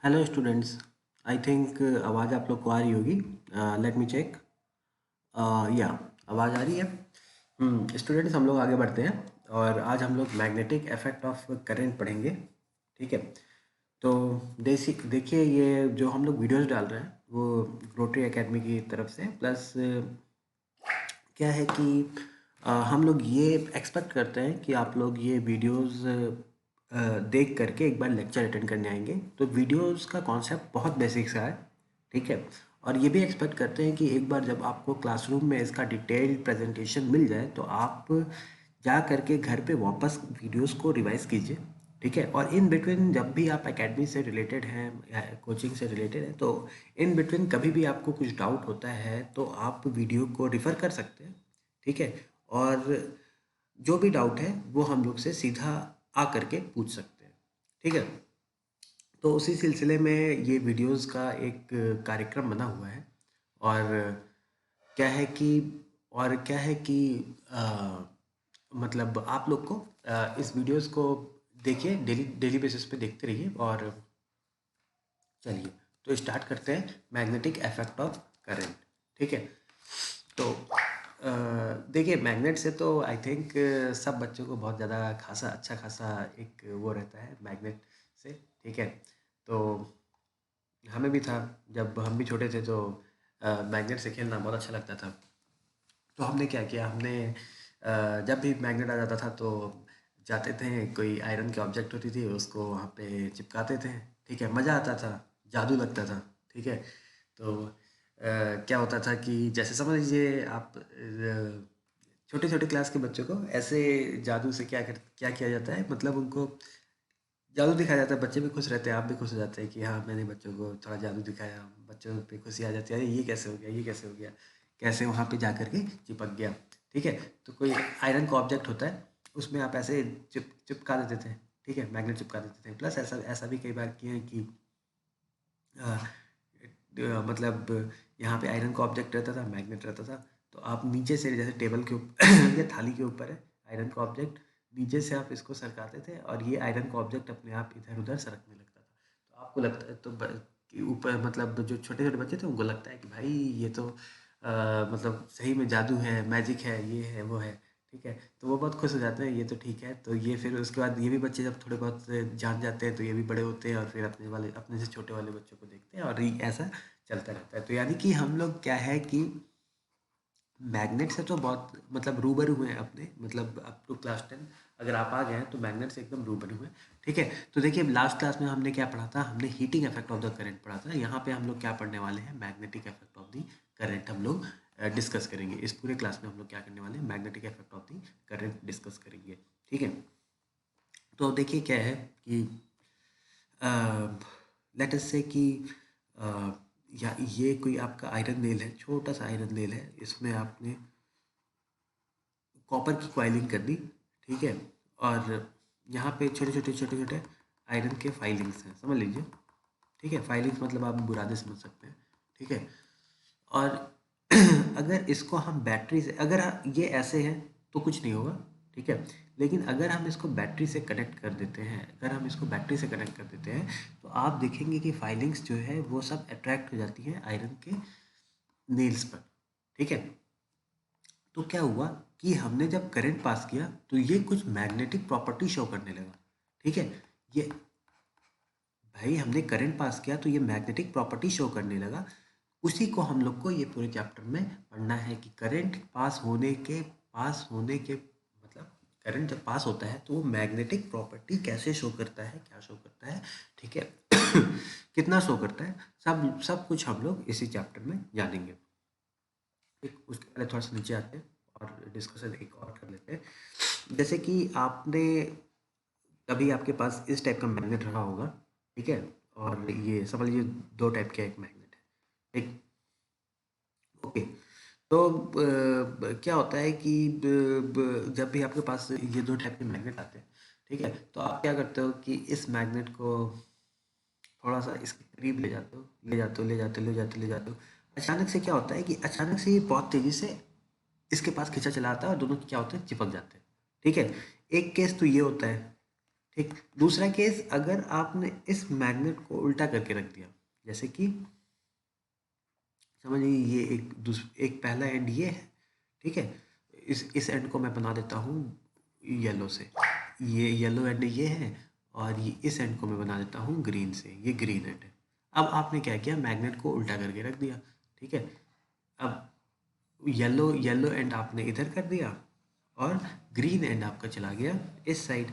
Hello students. I think आवाज़ आप लोग को आ रही होगी। Let me check. या आवाज़ आ रही है। स्टूडेंट्स, हम लोग आगे बढ़ते हैं और आज हम लोग मैग्नेटिक इफेक्ट ऑफ करंट पढ़ेंगे। ठीक है। तो देखिए, ये जो हम लोग वीडियोस डाल रहे हैं वो रोटरी एकेडमी की तरफ से, प्लस क्या है कि हम लोग ये एक्सपेक्ट करते हैं कि आप लोग ये वीडियोस देख करके एक बार लेक्चर अटेंड करने आएंगे। तो वीडियोस का कॉन्सेप्ट बहुत बेसिक सा है। ठीक है। और ये भी एक्सपेक्ट करते हैं कि एक बार जब आपको क्लासरूम में इसका डिटेल्ड प्रेजेंटेशन मिल जाए तो आप जा करके घर पे वापस वीडियोस को रिवाइज कीजिए। ठीक है। और इन बिटवीन जब भी आप एकेडमी से रिलेटेड हैं या कोचिंग से रिलेटेड हैं, तो इन बिटवीन कभी भी आपको कुछ डाउट होता है तो आप वीडियो को रिफ़र कर सकते हैं। ठीक है। और जो भी डाउट है वो हम लोग से सीधा आ करके पूछ सकते हैं। ठीक है। तो उसी सिलसिले में ये वीडियोस का एक कार्यक्रम बना हुआ है। और क्या है कि क्या है कि मतलब आप लोग को इस वीडियोस को देखिए, डेली डेली बेसिस पे देखते रहिए। और चलिए, तो स्टार्ट करते हैं मैग्नेटिक इफेक्ट ऑफ करंट। ठीक है। तो देखिए, मैग्नेट से तो आई थिंक सब बच्चों को बहुत ज़्यादा खासा अच्छा खासा एक वो रहता है मैग्नेट से। ठीक है। तो हमें भी था, जब हम भी छोटे थे तो मैग्नेट से खेलना बहुत अच्छा लगता था। तो हमने क्या किया, हमने जब भी मैग्नेट आ जाता था तो जाते थे, कोई आयरन की ऑब्जेक्ट होती थी उसको वहाँ पे चिपकाते थे। ठीक है। मज़ा आता था, जादू लगता था। ठीक है। तो क्या होता था कि जैसे समझ लीजिए आप छोटे छोटे क्लास के बच्चों को ऐसे जादू से क्या किया जाता है, मतलब उनको जादू दिखाया जाता है। बच्चे भी खुश रहते हैं, आप भी खुश हो जाते हैं कि हाँ, मैंने बच्चों को थोड़ा जादू दिखाया। बच्चों पे खुशी आ जाती है, अरे ये कैसे हो गया, ये कैसे हो गया, कैसे वहाँ पे जा कर के चिपक गया। ठीक है। तो कोई आयरन का ऑब्जेक्ट होता है, उसमें आप ऐसे चिपका देते थे। ठीक है। मैग्नेट चिपका देते थे। प्लस ऐसा ऐसा भी कई बार किए हैं कि अ, मतलब यहाँ पे आयरन का ऑब्जेक्ट रहता था, मैग्नेट रहता था। तो आप नीचे से, जैसे टेबल के ऊपर या थाली के ऊपर है आयरन का ऑब्जेक्ट, नीचे से आप इसको सरकाते थे और ये आयरन का ऑब्जेक्ट अपने आप इधर उधर सरकने लगता था। तो आपको लगता है तो कि ऊपर, मतलब जो छोटे छोटे बच्चे थे उनको लगता है कि भाई ये तो मतलब सही में जादू है, मैजिक है, ये है वो है। ठीक है। तो वो बहुत खुश हो जाते हैं, ये तो ठीक है। तो ये फिर उसके बाद ये भी बच्चे जब थोड़े बहुत जान जाते हैं तो ये भी बड़े होते हैं और फिर अपने से छोटे वाले बच्चों को देखते हैं और ये ऐसा चलता रहता है। तो यानी कि हम लोग क्या है कि मैग्नेट से तो बहुत मतलब रूबरू हुए हैं अपने, मतलब अप टू क्लास 10 अगर आप आ गए हैं तो मैग्नेट से एकदम रूबरू हुए हैं। ठीक है। तो देखिए, लास्ट क्लास में हमने क्या पढ़ा था, हमने heating effect of the current पढ़ा था। यहाँ पे हम लोग क्या पढ़ने वाले हैं, magnetic effect of the current हम लोग डिस्कस करेंगे। इस पूरे क्लास में हम लोग क्या करने वाले हैं, magnetic effect of the current discuss करेंगे। ठीक है। तो देखिए क्या है कि लेट अस से कि अ, या ये कोई आपका आयरन नेल है, छोटा सा आयरन नेल है, इसमें आपने कॉपर की कॉइलिंग कर दी। ठीक है। और यहाँ पे छोटे छोटे आयरन के फाइलिंग्स हैं, समझ लीजिए। ठीक है। फाइलिंग्स मतलब आप बुरादे समझ सकते हैं। ठीक है। और अगर इसको हम बैटरी से, अगर ये ऐसे है तो कुछ नहीं होगा। ठीक है। लेकिन अगर हम इसको बैटरी से कनेक्ट कर देते हैं, अगर हम इसको बैटरी से कनेक्ट कर देते हैं तो आप देखेंगे कि फाइलिंग्स जो है वो सब अट्रैक्ट हो जाती हैं आयरन के नेल्स पर। ठीक है। तो क्या हुआ कि हमने जब करंट पास किया तो ये कुछ मैग्नेटिक प्रॉपर्टी शो करने लगा। ठीक है। ये भाई, हमने करंट पास किया तो ये मैग्नेटिक प्रॉपर्टी शो करने लगा। उसी को हम लोग को ये पूरे चैप्टर में पढ़ना है कि करंट पास होने के मतलब करंट जब पास होता है तो वो मैग्नेटिक प्रॉपर्टी कैसे शो करता है, क्या शो करता है। ठीक है। कितना शो करता है, सब सब कुछ हम लोग इसी चैप्टर में जानेंगे। ठीक, उसके पहले थोड़ा सा नीचे आते हैं और डिस्कशन एक और कर लेते हैं। जैसे कि आपने कभी आपके पास इस टाइप का मैग्नेट रहा होगा। ठीक है। और ये समझ लीजिए दो टाइप का एक मैग्नेट है। ठीक। ओके। तो क्या होता है कि जब भी आपके पास ये दो टाइप के मैग्नेट आते हैं, ठीक है, तो आप क्या करते हो कि इस मैग्नेट को थोड़ा सा इसके करीब ले जाते हो, ले जाते हो, ले जाते हो, ले जाते हो, ले जाते हो। अचानक से क्या होता है कि अचानक से ये बहुत तेजी से इसके पास खींचा चला आता है और दोनों क्या होते हैं, चिपक जाते हैं। ठीक है। एक केस तो ये होता है। ठीक। दूसरा केस, अगर आपने इस मैग्नेट को उल्टा करके रख दिया, जैसे कि समझिए ये एक पहला एंड ये है, ठीक है। इस एंड को मैं बना देता हूँ येलो से, ये येलो एंड ये है, और ये इस एंड को मैं बना देता हूँ ग्रीन से, ये ग्रीन एंड है। अब आपने क्या किया, मैग्नेट को उल्टा करके रख दिया, ठीक है। अब येलो येलो एंड आपने इधर कर दिया और ग्रीन एंड आपका चला गया इस साइड,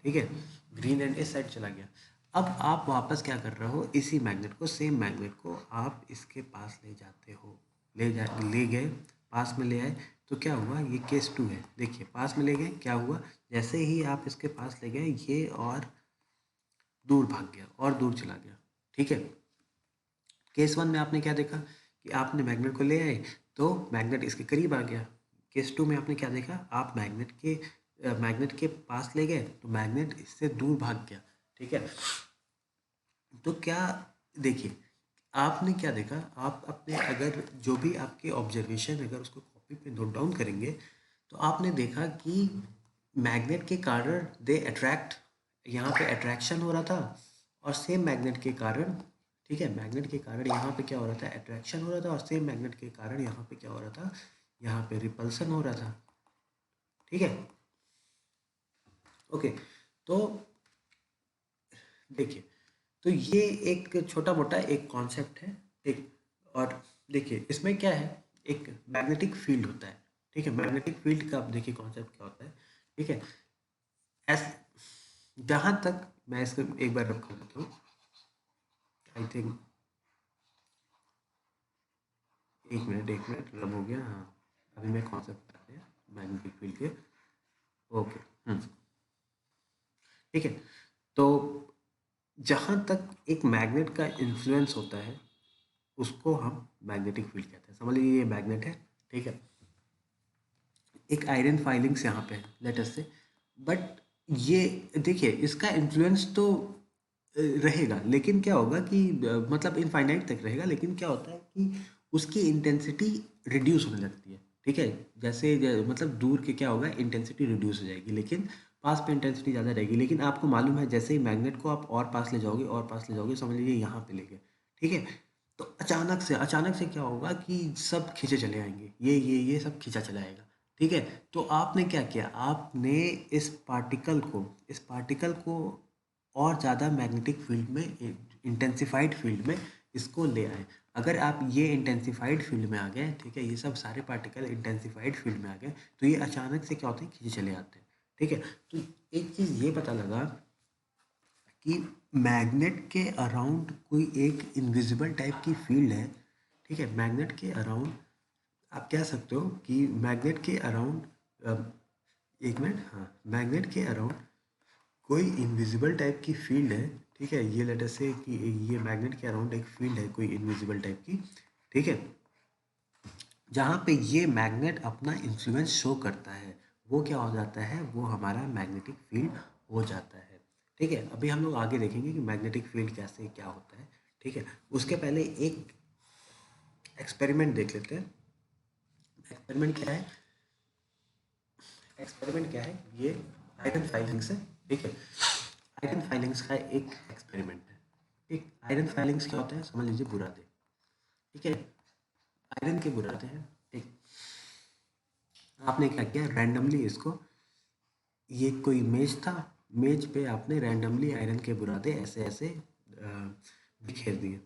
ठीक है। ग्रीन एंड इस साइड चला गया। अब आप वापस क्या कर रहे हो, इसी मैग्नेट को, सेम मैग्नेट को आप इसके पास ले जाते हो, ले गए, पास में ले आए, तो क्या हुआ, ये केस 2 है। देखिए पास में ले गए, क्या हुआ, जैसे ही आप इसके पास ले गए ये और दूर भाग गया और दूर चला गया, ठीक है। केस 1 में आपने क्या देखा कि आपने मैग्नेट को ले आए तो मैग्नेट इसके करीब आ गया। केस 2 में आपने क्या देखा, आप मैग्नेट के पास ले गए तो मैग्नेट इससे दूर भाग गया, ठीक है। तो क्या, देखिए आपने क्या देखा, आप अपने अगर जो भी आपके ऑब्जर्वेशन अगर उसको कॉपी पे नोट डाउन करेंगे तो आपने देखा कि मैग्नेट के कारण दे अट्रैक्ट, यहाँ पे अट्रैक्शन हो रहा था, और सेम मैग्नेट के कारण, ठीक है, मैग्नेट के कारण यहाँ पे क्या हो रहा था, अट्रैक्शन हो रहा था, और सेम मैग्नेट के कारण यहाँ पे क्या हो रहा था, यहाँ पे रिपल्सन हो रहा था, ठीक है। ओके, तो देखिए, तो ये एक छोटा मोटा एक कॉन्सेप्ट है, ठीक। और देखिए इसमें क्या है, एक मैग्नेटिक फील्ड होता है, ठीक है। मैग्नेटिक फील्ड का आप देखिए कॉन्सेप्ट क्या होता है, ठीक है। एस जहाँ तक मैं इसको एक बार रखा देता हूँ, आई थिंक एक मिनट खत्म हो गया, हाँ। अभी मैं कॉन्सेप्ट आते हैं मैग्नेटिक फील्ड के, ओके, ठीक है। तो जहाँ तक एक मैग्नेट का इन्फ्लुएंस होता है उसको हम मैग्नेटिक फील्ड कहते हैं। समझ लीजिए ये मैग्नेट है, ठीक है। एक आयरन फाइलिंग्स यहाँ पे है लेट अस से, बट ये देखिए इसका इन्फ्लुएंस तो रहेगा, लेकिन क्या होगा कि मतलब इनफाइनाइट तक रहेगा, लेकिन क्या होता है कि उसकी इंटेंसिटी रिड्यूस होने लगती है, ठीक है। जैसे मतलब दूर के क्या होगा, इंटेंसिटी रिड्यूस हो जाएगी, लेकिन पास पे इंटेंसिटी ज़्यादा रहेगी। लेकिन आपको मालूम है जैसे ही मैग्नेट को आप और पास ले जाओगे और पास ले जाओगे, समझ लीजिए यहाँ पे ले गए, ठीक है। तो अचानक से क्या होगा कि सब खींचे चले आएंगे, ये सब खींचा चला आएगा, ठीक है। तो आपने क्या किया, आपने इस पार्टिकल को और ज़्यादा मैग्नेटिक फील्ड में, इंटेंसिफाइड फील्ड में इसको ले आए। अगर आप ये इंटेंसिफाइड फील्ड में आ गए, ठीक है, ये सब सारे पार्टिकल इंटेंसिफाइड फील्ड में आ गए, तो ये अचानक से क्या होते हैं, खींचे चले आते हैं, ठीक है। तो एक चीज़ ये पता लगा कि मैग्नेट के अराउंड कोई एक इनविजिबल टाइप की फील्ड है, ठीक है। मैग्नेट के अराउंड आप कह सकते हो कि मैग्नेट के अराउंड, एक मिनट, हाँ, मैग्नेट के अराउंड कोई इनविजिबल टाइप की फील्ड है, ठीक है। ये लेटर से कि ये मैग्नेट के अराउंड एक फील्ड है कोई इनविजिबल टाइप की, ठीक है। जहाँ पे ये मैग्नेट अपना इन्फ्लुएंस शो करता है, वो क्या हो जाता है, वो हमारा मैग्नेटिक फील्ड हो जाता है, ठीक है। अभी हम लोग आगे देखेंगे कि मैग्नेटिक फील्ड कैसे क्या होता है, ठीक है। उसके पहले एक एक्सपेरिमेंट देख लेते हैं। एक्सपेरिमेंट क्या है, ये आयरन फाइलिंग्स है, ठीक है। आयरन फाइलिंग्स का एक एक्सपेरिमेंट है, ठीक। आयरन फाइलिंग्स क्या होता है, समझ लीजिए बुरादे, ठीक है। आयरन के बुरादे हैं, ठीक। आपने क्या किया, रैंडमली इसको, ये कोई मेज था, मेज पे आपने रैंडमली आयरन के बुरादे ऐसे ऐसे बिखेर दिए,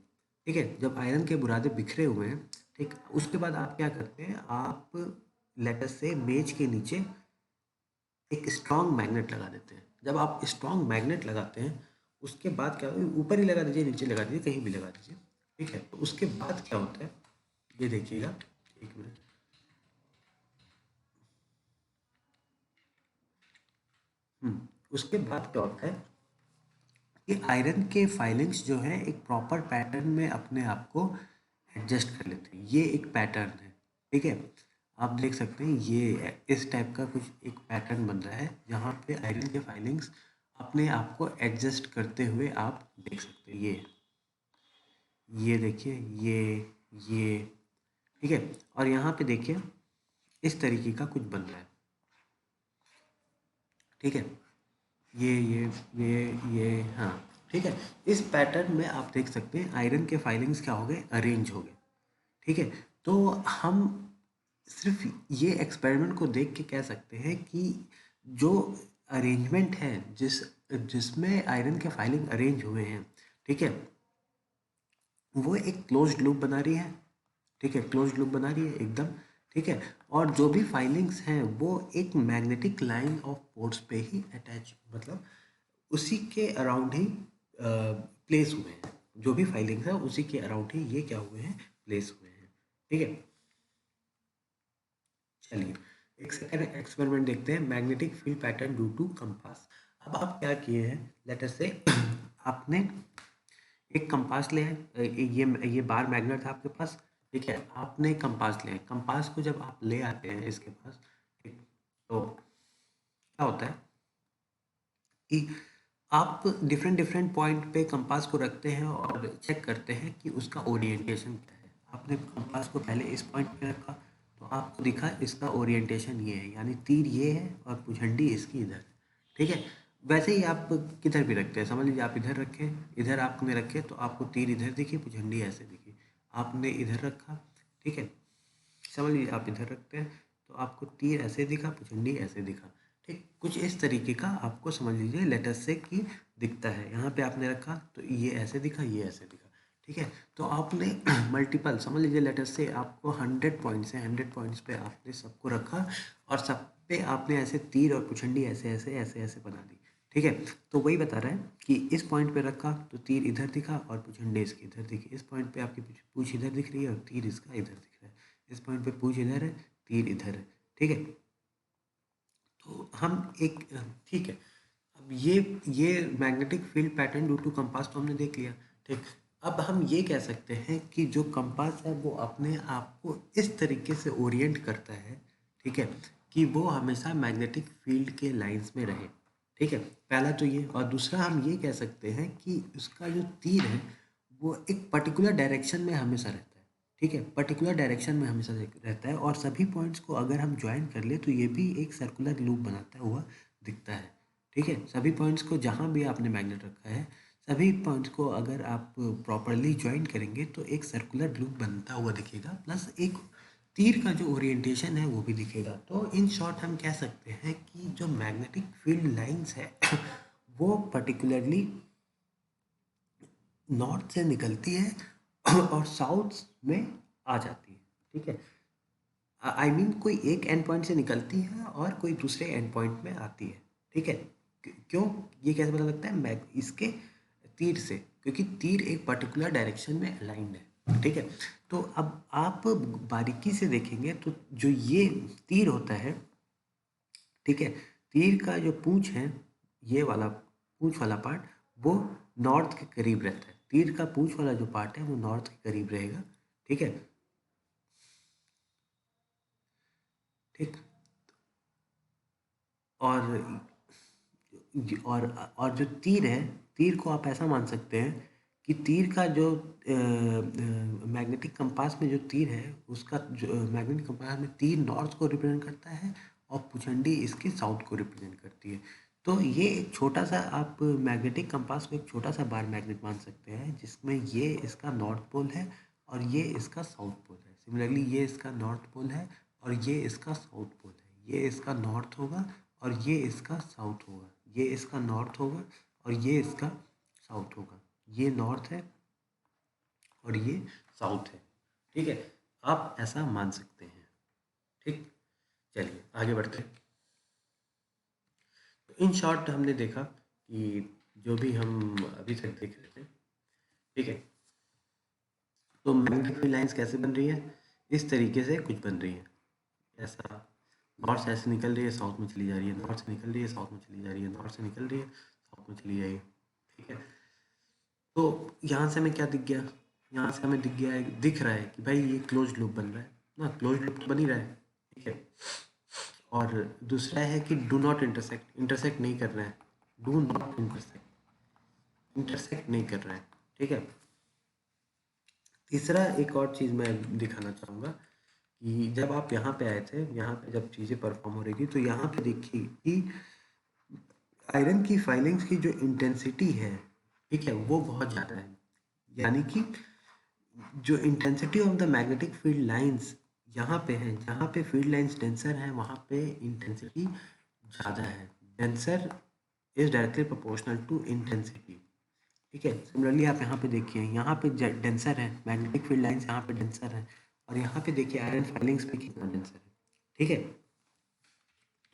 ठीक है। जब आयरन के बुरादे बिखरे हुए हैं, ठीक, उसके बाद आप क्या करते हैं, आप लेटर से मेज के नीचे एक स्ट्रॉन्ग मैग्नेट लगा देते हैं। जब आप स्ट्रॉन्ग मैग्नेट लगाते हैं, उसके बाद क्या, ऊपर ही लगा दीजिए, नीचे लगा दीजिए, कहीं भी लगा दीजिए, ठीक है। तो उसके बाद क्या होता है, ये देखिएगा, एक मिनट, उसके बाद क्या होता है कि आयरन के फाइलिंग्स जो है एक प्रॉपर पैटर्न में अपने आप को एडजस्ट कर लेते हैं। ये एक पैटर्न है, ठीक है। आप देख सकते हैं ये इस टाइप का कुछ एक पैटर्न बन रहा है, जहाँ पे आयरन के फाइलिंग्स अपने आप को एडजस्ट करते हुए आप देख सकते हैं। ये देखिए, ये ठीक है। और यहाँ पे देखिए इस तरीके का कुछ बन रहा है, ठीक है। ये हाँ, ठीक है। इस पैटर्न में आप देख सकते हैं आयरन के फाइलिंग्स क्या हो गए, अरेंज हो गए, ठीक है। तो हम सिर्फ ये एक्सपेरिमेंट को देख के कह सकते हैं कि जो अरेंजमेंट है, जिसमें आयरन के फाइलिंग अरेंज हुए हैं, ठीक है, वो एक क्लोज्ड लूप बना रही है, ठीक है, क्लोज्ड लूप बना रही है एकदम, ठीक है। और जो भी फाइलिंग्स हैं वो एक मैग्नेटिक लाइन ऑफ पोर्स पे ही अटैच, मतलब उसी के अराउंड ही प्लेस हुए हैं। जो भी फाइलिंग्स है उसी के अराउंड ही ये क्या हुए हैं, प्लेस हुए हैं, ठीक है। चलिए एक सेकंड एक्सपेरिमेंट देखते हैं, magnetic field pattern due to compass. अब आप क्या किए हैं, लेट अस से आपने एक कंपास लिया है, ये बार मैग्नेट था आपके पास, ठीक है। आपने कंपास लिया है, कंपास को जब आप ले आते हैं इसके पास, ठीक, तो क्या होता है कि आप डिफरेंट डिफरेंट पॉइंट पे कंपास को रखते हैं और चेक करते हैं कि उसका ओरिएंटेशन क्या है। आपने कंपास को पहले इस पॉइंट पे रखा तो आपको दिखा इसका ओरिएंटेशन ये है, यानी तीर ये है और पुझंडी इसकी इधर है, ठीक है। वैसे ही आप किधर भी रखते हैं, समझ लीजिए आप इधर रखे, इधर आपने रखे तो आपको तीर इधर दिखी, पुझंडी ऐसे दिखी। आपने इधर रखा, ठीक है, समझ लीजिए आप इधर रखते हैं तो आपको तीर ऐसे दिखा, पुझंडी ऐसे दिखा, ठीक। कुछ इस तरीके का आपको समझ लीजिए लेटस से कि दिखता है। यहाँ पे आपने रखा तो ये ऐसे दिखा, ये ऐसे दिखा, ठीक है। तो आपने मल्टीपल समझ लीजिए लेटस से आपको 100 पॉइंट्स है, 100 पॉइंट्स पे आपने सबको रखा और सब पे आपने ऐसे तीर और पुछंडी ऐसे ऐसे ऐसे ऐसे बना दी, ठीक है। तो वही बता रहा है कि इस पॉइंट पे रखा तो तीर इधर दिखा और पुछंडी इसकी इधर दिखी, इस पॉइंट पे आपकी पूछ इधर दिख रही है और तीर इसका इधर दिख रहा है, इस पॉइंट पे पूछ इधर है, तीर इधर है, ठीक है। तो हम एक ठीक है, अब ये magnetic field pattern due to compass तो हमने देख लिया, ठीक। अब हम ये कह सकते हैं कि जो कंपास है वो अपने आप को इस तरीके से ओरिएंट करता है, ठीक है, कि वो हमेशा मैग्नेटिक फील्ड के लाइंस में रहे, ठीक है। पहला तो ये, और दूसरा हम ये कह सकते हैं कि उसका जो तीर है वो एक पर्टिकुलर डायरेक्शन में हमेशा रहता है, ठीक है, पर्टिकुलर डायरेक्शन में हमेशा रहता है। और सभी पॉइंट्स को अगर हम ज्वाइन कर ले तो ये भी एक सर्कुलर लूप बनाता हुआ दिखता है, ठीक है। सभी पॉइंट्स को जहाँ भी आपने मैग्नेट रखा है, सभी पॉइंट्स को अगर आप प्रॉपरली ज्वाइन करेंगे तो एक सर्कुलर लूप बनता हुआ दिखेगा, प्लस एक तीर का जो ओरिएंटेशन है वो भी दिखेगा। तो इन शॉर्ट हम कह सकते हैं कि जो मैग्नेटिक फील्ड लाइंस है वो पर्टिकुलरली नॉर्थ से निकलती है और साउथ में आ जाती है, ठीक है। आई मीन कोई एक एंड पॉइंट से निकलती है और कोई दूसरे एंड पॉइंट में आती है, ठीक है। क्यों, ये कैसे पता लगता है, मैं इसके तीर से, क्योंकि तीर एक पर्टिकुलर डायरेक्शन में अलाइंड है, ठीक है। तो अब आप बारीकी से देखेंगे तो जो ये तीर होता है, ठीक है, तीर का जो पूंछ है, ये वाला पूंछ वाला पार्ट वो नॉर्थ के करीब रहता है, तीर का पूंछ वाला जो पार्ट है वो नॉर्थ के करीब रहेगा, ठीक है, ठीक। और और जो तीर है, तीर को आप ऐसा मान सकते हैं कि तीर का जो मैग्नेटिक कंपास में जो तीर है उसका जो मैग्नेटिक कंपास में तीर नॉर्थ को रिप्रेजेंट करता है और पुछंडी इसके साउथ को रिप्रेजेंट करती है। तो ये एक छोटा सा आप मैग्नेटिक कंपास को एक छोटा सा बार मैग्नेट मान सकते हैं जिसमें ये इसका नॉर्थ पोल है और ये इसका साउथ पोल है। सिमिलरली ये इसका नॉर्थ पोल है और ये इसका साउथ पोल है, ये इसका नॉर्थ होगा और ये इसका साउथ होगा, ये इसका नॉर्थ होगा और ये इसका साउथ होगा, ये नॉर्थ है और ये साउथ है, ठीक है। आप ऐसा मान सकते हैं, ठीक। चलिए आगे बढ़ते हैं। तो इन शॉर्ट हमने देखा कि जो भी हम अभी तक देख रहे थे, ठीक है, तो मैग्नेटिक लाइंस कैसे बन रही है, इस तरीके से कुछ बन रही है, ऐसा नॉर्थ से ऐसे निकल रही है, साउथ में चली जा रही है, नॉर्थ से निकल रही है, साउथ में चली जा रही है, नॉर्थ से निकल रही है, साउथ में चली जाएगी, ठीक है। तो यहाँ से हमें क्या दिख गया, यहाँ से हमें दिख गया है, दिख रहा है कि भाई ये क्लोज लूप बन रहा है ना, क्लोज लूप तो बन ही रहा है, ठीक है। और दूसरा है कि डू नॉट इंटरसेक्ट, इंटरसेक्ट नहीं कर रहा है, डू नॉट इंटरसेक्ट, इंटरसेक्ट नहीं कर रहा है, ठीक है। तीसरा एक और चीज़ मैं दिखाना चाहूँगा कि जब आप यहाँ पे आए थे, यहाँ पे जब चीज़ें परफॉर्म हो रही थी तो यहाँ पे देखिए कि आयरन की फाइलिंग्स की जो इंटेंसिटी है, ठीक है, वो बहुत ज़्यादा है। यानी कि जो intensity of the magnetic field lines यहाँ पे है, जहाँ पे फील्ड लाइंस डेंसर है वहाँ पे इंटेंसिटी ज़्यादा है। Denser is directly proportional to intensity, ठीक है। सिमिलरली आप यहाँ पे देखिए, यहाँ पे डेंसर है, मैग्नेटिक फील्ड लाइंस यहाँ पे डेंसर है, और यहाँ पे देखिए आयरन फाइलिंग्स पे कितना डेंसर है, ठीक है।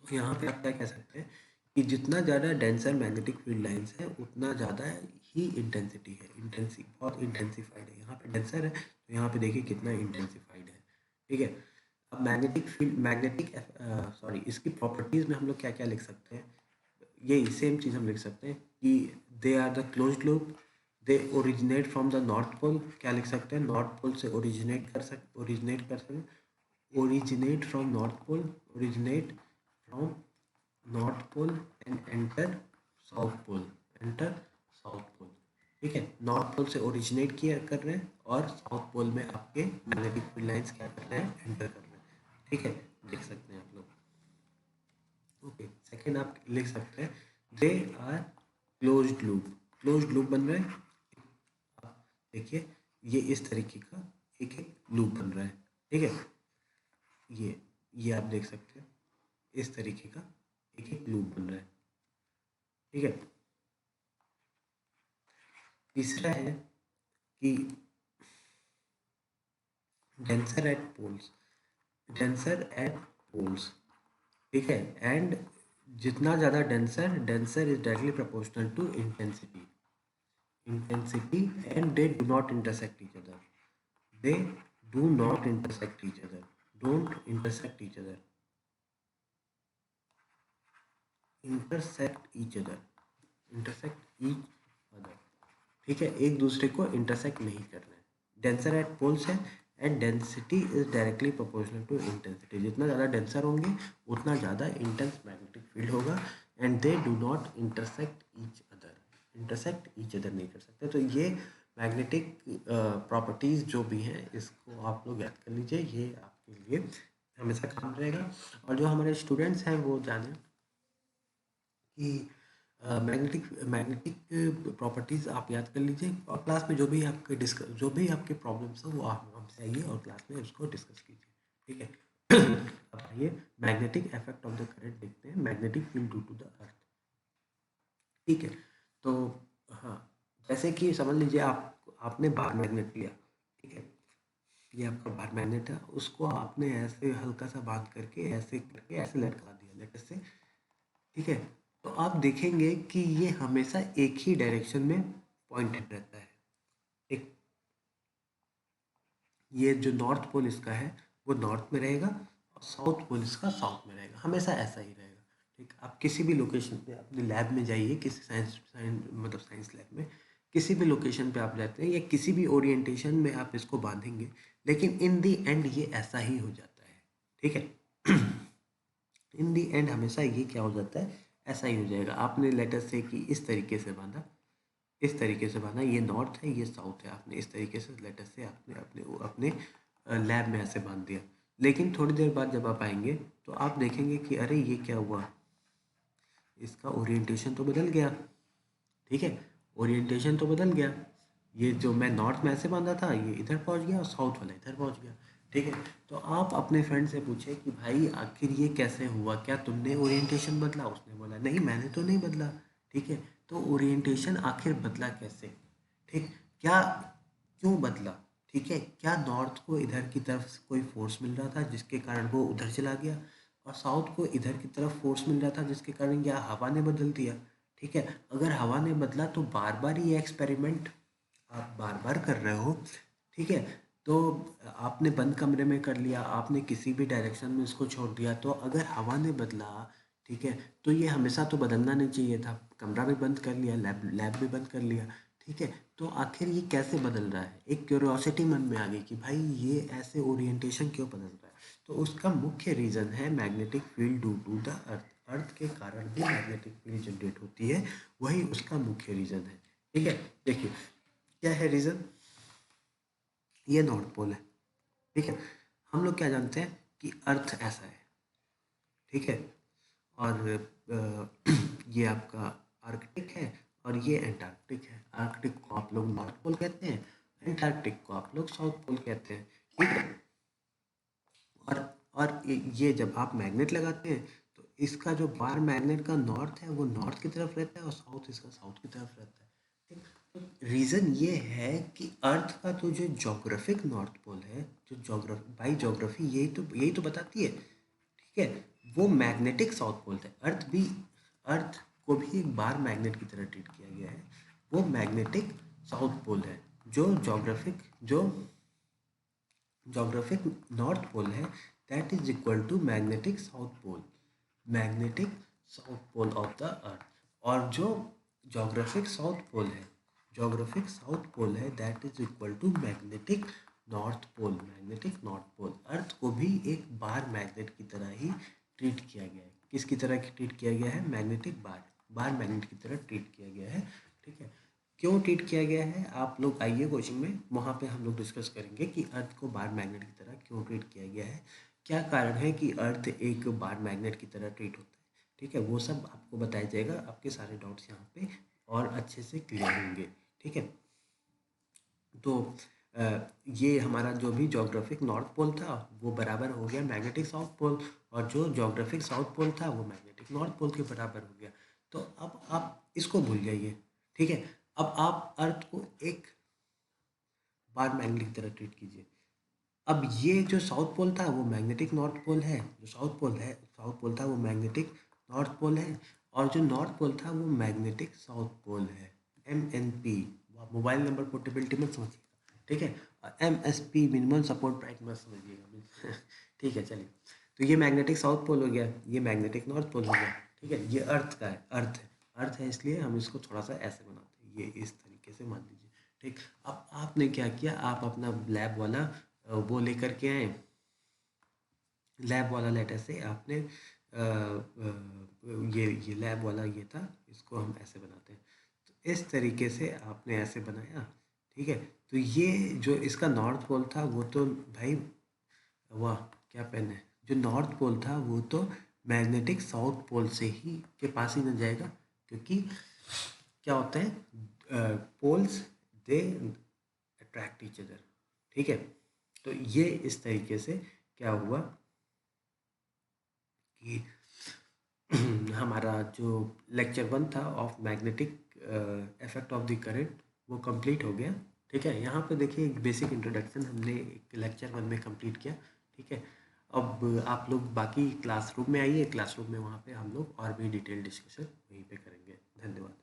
तो यहाँ पे आप क्या कह सकते हैं कि जितना ज़्यादा डेंसर मैग्नेटिक फील्ड लाइंस है उतना ज़्यादा ही इंटेंसिटी है, बहुत इंटेंसिफाइड है। यहाँ पे डेंसर है तो यहाँ पे देखिए कितना इंटेंसिफाइड है, ठीक है। अब इसकी प्रॉपर्टीज़ में हम लोग क्या क्या लिख सकते हैं, यही सेम चीज़ हम लिख सकते हैं कि they are the closed loop, they originate from the north pole. क्या लिख सकते हैं, नॉर्थ पोल से ओरिजिनेट कर सकते originate from north pole, originate from north pole and enter south pole, ठीक है। नॉर्थ पोल से ओरिजिनेट किया कर रहे हैं और साउथ पोल में आपके मैग्नेटिक फील्ड लाइंस क्या कर रहे हैं, एंटर कर रहे हैं, ठीक है। देख सकते हैं आप लोग। ओके, सेकेंड आप लिख सकते हैं दे आर क्लोज्ड लूप बन रहे हैं। आप देखिए ये इस तरीके का एक लूप बन रहा है, ठीक है। ये आप देख सकते हैं इस तरीके का एक लूप बन रहा है, ठीक है। तीसरा है कि डेंसर एट पोल्स, ठीक है। एंड जितना ज़्यादा denser is directly proportional to intensity and they do not intersect each other, they do not intersect each other, don't intersect each other, intersect each other, ठीक है। एक दूसरे को इंटरसेक्ट नहीं कर रहे हैं। डेंसर एट पोल्स है and density is directly proportional to intensity. जितना ज़्यादा डेंसर होंगे उतना ज़्यादा इंटेंस मैग्नेटिक फील्ड होगा। And they do not intersect each other नहीं कर सकते। तो ये मैग्नेटिक प्रॉपर्टीज़ जो भी हैं इसको आप लोग याद कर लीजिए, ये आपके लिए हमेशा काम रहेगा। और जो हमारे स्टूडेंट्स हैं वो जाने कि मैग्नेटिक प्रॉपर्टीज़ आप याद कर लीजिए और क्लास में जो भी आपके प्रॉब्लम्स हो वो आप हमसे आइए और क्लास में उसको डिस्कस कीजिए, ठीक है। अब आइए magnetic effect of the current देखते हैं, magnetic field due to the earth, ठीक है। तो हाँ, जैसे कि समझ लीजिए आपने बार मैग्नेट लिया, ठीक है। ये आपका बार मैग्नेट है, उसको आपने ऐसे हल्का सा बांध करके ऐसे लटका दिया लेटर से, ठीक है। तो आप देखेंगे कि ये हमेशा एक ही डायरेक्शन में पॉइंटेड रहता है, ठीक। ये जो नॉर्थ पोल इसका है वो नॉर्थ में रहेगा और साउथ पोल इसका साउथ में रहेगा, हमेशा ऐसा ही रहेगा, ठीक। आप किसी भी लोकेशन पे अपने लैब में जाइए, किसी साइंस लैब में किसी भी लोकेशन पे आप जाते हैं या किसी भी ओरिएंटेशन में आप इसको बांधेंगे, लेकिन इन दी एंड ये ऐसा ही हो जाता है, ठीक है। इन दी एंड हमेशा ये क्या हो जाता है, ऐसा ही हो जाएगा। आपने लेटर से कि इस तरीके से बांधा, ये नॉर्थ है ये साउथ है, आपने इस तरीके से लेटर से आपने अपने अपने लैब में ऐसे बांध दिया। लेकिन थोड़ी देर बाद जब आप आएंगे तो आप देखेंगे कि अरे ये क्या हुआ, इसका ओरिएंटेशन तो बदल गया, ठीक है। ओरिएंटेशन तो बदल गया, ये जो मैं नॉर्थ में ऐसे बांधा था ये इधर पहुंच गया और साउथ वाला इधर पहुंच गया, ठीक है। तो आप अपने फ्रेंड से पूछे कि भाई आखिर ये कैसे हुआ, क्या तुमने ओरिएंटेशन बदला? उसने बोला नहीं मैंने तो नहीं बदला, ठीक है। तो ओरिएंटेशन आखिर बदला कैसे, ठीक, क्या क्यों बदला, ठीक है। क्या नॉर्थ को इधर की तरफ से कोई फोर्स मिल रहा था जिसके कारण वो उधर चला गया, और साउथ को इधर की तरफ फोर्स मिल रहा था जिसके कारण क्या हवा ने बदल दिया, ठीक है। अगर हवा ने बदला तो बार बार ये एक्सपेरिमेंट आप बार बार कर रहे हो, ठीक है। तो आपने बंद कमरे में कर लिया, आपने किसी भी डायरेक्शन में इसको छोड़ दिया, तो अगर हवा ने बदला, ठीक है, तो ये हमेशा तो बदलना नहीं चाहिए था। कमरा भी बंद कर लिया, लैब भी बंद कर लिया, ठीक है। तो आखिर ये कैसे बदल रहा है, एक क्यूरियोसिटी मन में आ गई कि भाई ये ऐसे ओरिएंटेशन क्यों बदल रहा है। तो उसका मुख्य रीज़न है magnetic field due to the earth. Earth के कारण भी मैग्नेटिक फील्ड जनरेट होती है, वही उसका मुख्य रीज़न है, ठीक है। देखिए क्या है रीज़न, ये नॉर्थ पोल है, ठीक है। हम लोग क्या जानते हैं कि अर्थ ऐसा है, ठीक है। और ये आपका आर्कटिक है और ये एंटार्क्टिक है। आर्कटिक को आप लोग नॉर्थ पोल कहते हैं, एंटार्क्टिक को आप लोग साउथ पोल कहते हैं, ठीक है। और ये जब आप मैग्नेट लगाते हैं तो इसका जो बार मैग्नेट का नॉर्थ है वो नॉर्थ की तरफ रहता है और साउथ इसका साउथ की तरफ रहता है, ठीक। तो रीज़न ये है कि अर्थ का तो जो जोग्राफिक नॉर्थ पोल है, जो जोग्राफी बाई जोग्राफी यही तो बताती है, ठीक है, वो मैग्नेटिक साउथ पोल है। अर्थ को भी एक बार मैग्नेट की तरह ट्रीट किया गया है, वो मैग्नेटिक साउथ पोल है। जो जोग्राफिक नॉर्थ पोल है that is equal to magnetic south pole, magnetic south pole of the earth. और जो जोग्राफिक साउथ पोल है that is equal to magnetic north pole, magnetic north pole. Earth को भी एक bar magnet की तरह ही treat किया गया है। किसकी तरह ट्रीट किया गया है? मैग्नेटिक बार मैग्नेट की तरह ट्रीट किया गया है, ठीक है। क्यों ट्रीट किया गया है, आप लोग आइए कोचिंग में, वहाँ पे हम लोग डिस्कस करेंगे कि अर्थ को बार मैग्नेट की तरह क्यों ट्रीट किया गया है, क्या कारण है कि अर्थ एक बार मैग्नेट की तरह ट्रीट होता है, ठीक है। वो सब आपको बताया जाएगा, आपके सारे डाउट्स यहाँ पे और अच्छे से क्लियर होंगे, ठीक है। तो ये हमारा जो भी जोग्राफिक नॉर्थ पोल था वो बराबर हो गया मैग्नेटिक साउथ पोल, और जो जोग्राफिक साउथ पोल था वो मैग्नेटिक नॉर्थ पोल के बराबर हो गया। तो अब आप इसको भूल जाइए, ठीक है। अब आप अर्थ को एक बार मैग्नेट की तरह ट्रीट कीजिए। अब ये जो साउथ पोल था वो मैग्नेटिक नॉर्थ पोल है, जो साउथ पोल था वो मैग्नेटिक नॉर्थ पोल है, और जो नॉर्थ पोल था वो मैग्नेटिक साउथ पोल है। MNP मोबाइल नंबर पोर्टेबिलिटी मत समझिएगा, ठीक है। MSP मिनिमम सपोर्ट प्राइस मत समझिएगा ठीक है, चलिए। तो ये मैग्नेटिक साउथ पोल हो गया, ये मैग्नेटिक नॉर्थ पोल हो गया, ठीक है। ये अर्थ का है, अर्थ है इसलिए हम इसको थोड़ा सा ऐसे बनाते हैं, ये इस तरीके से मान लीजिए, ठीक। अब आपने क्या किया, आप अपना लैब वाला वो लेकर के आए, लैब वाला लेटर से आपने ये लैब वाला ये था, इसको हम ऐसे बनाते हैं। तो इस तरीके से आपने ऐसे बनाया, ठीक है। तो ये जो इसका नॉर्थ पोल था वो तो भाई, वाह क्या पेन है, जो नॉर्थ पोल था वो तो मैग्नेटिक साउथ पोल से ही के पास ही न जाएगा, क्योंकि क्या होता है, poles they attract each other, ठीक है। तो ये इस तरीके से क्या हुआ कि हमारा जो लेक्चर 1 था of magnetic effect of the current वो कंप्लीट हो गया, ठीक है। यहाँ पे देखिए एक बेसिक इंट्रोडक्शन हमने एक लेक्चर 1 में कंप्लीट किया, ठीक है। अब आप लोग बाकी क्लासरूम में आइए, क्लासरूम में वहाँ पे हम लोग और भी डिटेल डिस्कशन वहीं पे करेंगे। धन्यवाद।